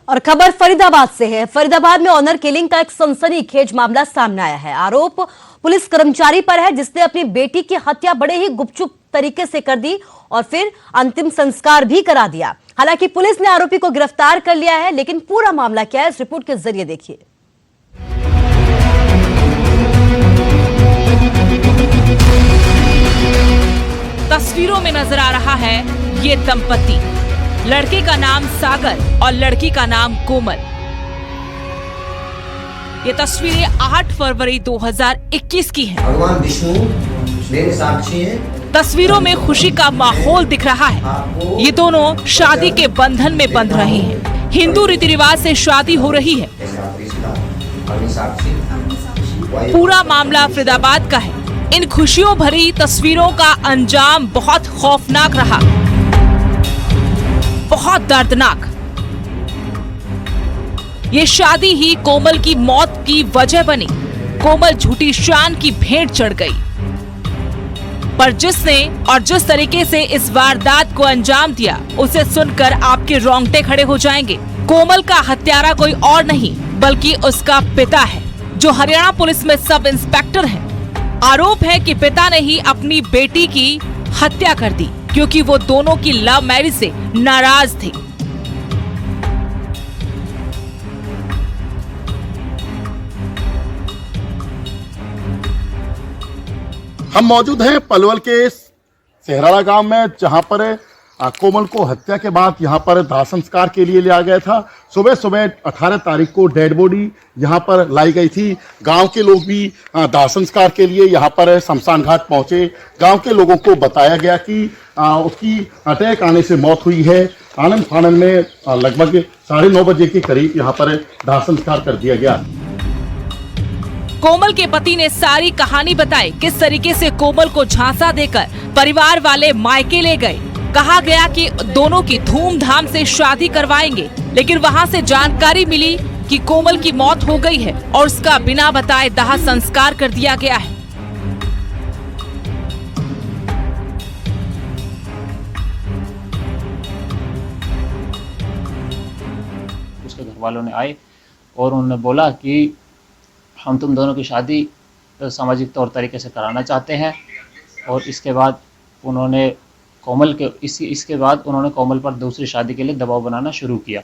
और खबर फरीदाबाद से है। फरीदाबाद में ऑनर किलिंग का एक सनसनीखेज मामला सामने आया है। आरोप पुलिस कर्मचारी पर है जिसने अपनी बेटी की हत्या बड़े ही गुपचुप तरीके से कर दी और फिर अंतिम संस्कार भी करा दिया। हालांकि पुलिस ने आरोपी को गिरफ्तार कर लिया है, लेकिन पूरा मामला क्या है इस रिपोर्ट के जरिए देखिए। तस्वीरों में नजर आ रहा है ये दंपति। लड़के का नाम सागर और लड़की का नाम कोमल। ये तस्वीरें 8 फरवरी 2021 की हैं। भगवान विष्णु मेरे साक्षी हैं। तस्वीरों में खुशी का माहौल दिख रहा है। ये दोनों शादी के बंधन में बंध रहे हैं। हिंदू रीति रिवाज से शादी हो रही है। पूरा मामला फरीदाबाद का है। इन खुशियों भरी तस्वीरों का अंजाम बहुत खौफनाक रहा, बहुत दर्दनाक। ये शादी ही कोमल की मौत की वजह बनी। कोमल झूठी शान की भेंट चढ़ गई। पर जिसने और जिस तरीके से इस वारदात को अंजाम दिया, उसे सुनकर आपके रोंगटे खड़े हो जाएंगे। कोमल का हत्यारा कोई और नहीं बल्कि उसका पिता है, जो हरियाणा पुलिस में सब इंस्पेक्टर है। आरोप है कि पिता ने ही अपनी बेटी की हत्या कर दी क्योंकि वो दोनों की लव मैरिज से नाराज थे। हम मौजूद हैं पलवल के सेहराड़ा गांव में, जहां पर कोमल को हत्या के बाद यहां पर दाह संस्कार के लिए लिया गया था। सुबह सुबह 18 तारीख को डेड बॉडी यहां पर लाई गई थी। गांव के लोग भी दाह संस्कार के लिए यहां पर शमशान घाट पहुंचे। गांव के लोगों को बताया गया कि उसकी अटैक आने से मौत हुई है। आनंद फानंद में लगभग 9:30 बजे के करीब यहां पर दाह संस्कार कर दिया गया। कोमल के पति ने सारी कहानी बताई, किस तरीके से कोमल को झांसा देकर परिवार वाले मायके ले गए। कहा गया कि दोनों की धूमधाम से शादी करवाएंगे, लेकिन वहां से जानकारी मिली कि कोमल की मौत हो गई है और उसका बिना बताए दाह संस्कार कर दिया गया है। उसके घर वालों ने आए और उन्होंने बोला कि हम तुम दोनों की शादी सामाजिक तौर तरीके से कराना चाहते हैं। और इसके बाद उन्होंने इसके बाद उन्होंने कोमल पर दूसरी शादी के लिए दबाव बनाना शुरू किया।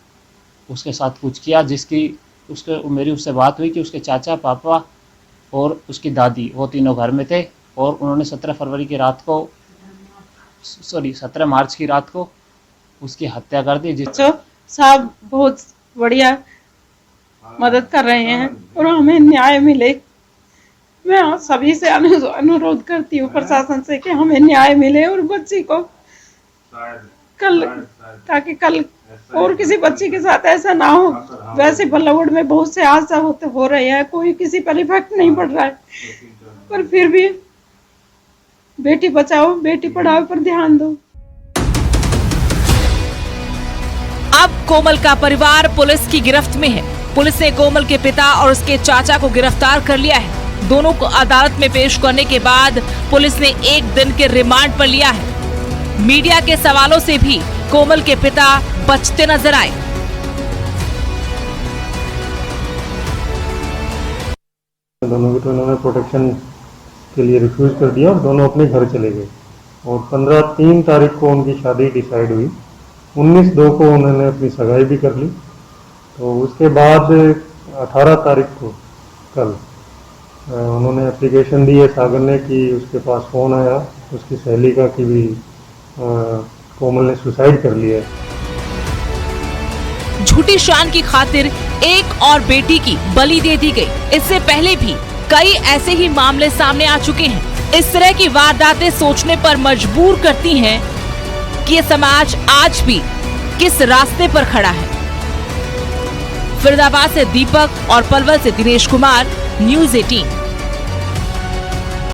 उसके साथ कुछ किया मेरी उससे बात हुई कि उसके चाचा, पापा और उसकी दादी वो तीनों घर में थे और उन्होंने 17 मार्च की रात को उसकी हत्या कर दी। जिससे साहब बहुत बढ़िया मदद कर रहे हैं और हमें न्याय मिले। मैं सभी से अनुरोध करती हूँ प्रशासन से कि हमें न्याय मिले और बच्ची को ताकि कल और किसी बच्ची के साथ ऐसा ना हो। वैसे बल्लभगढ़ में बहुत से हादसा हो रहे हैं, कोई किसी पर इफेक्ट नहीं पड़ रहा है, पर फिर भी बेटी बचाओ बेटी पढ़ाओ पर ध्यान दो। अब कोमल का परिवार पुलिस की गिरफ्त में है। पुलिस ने कोमल के पिता और उसके चाचा को गिरफ्तार कर लिया है। दोनों को अदालत में पेश करने के बाद पुलिस ने 1 दिन के रिमांड पर लिया है। मीडिया के सवालों से भी कोमल के पिता बचते नजर आए। दोनों की तो इन्होंने प्रोटेक्शन के लिए रिफ्यूज कर दिया और दोनों अपने घर चले गए। और 3 तारीख को उनकी शादी डिसाइड हुई। 19/2 को उन्होंने अपनी सगाई भी कर ली। तो उसके बाद 18 तारीख को कल उन्होंने एप्लीकेशन दी है सागर ने कि उसके पास फ़ोन आया उसकी सहेली का कि भी कोमल ने सुसाइड कर लिया है। झूठी शान की खातिर एक और बेटी की बलि दे दी गई। इससे पहले भी कई ऐसे ही मामले सामने आ चुके हैं। इस तरह की वारदातें सोचने पर मजबूर करती हैं कि ये समाज आज भी किस रास्ते पर खड़ा है। फरीदाबाद से दीपक और पलवल से दिनेश कुमार, न्यूज़ 18।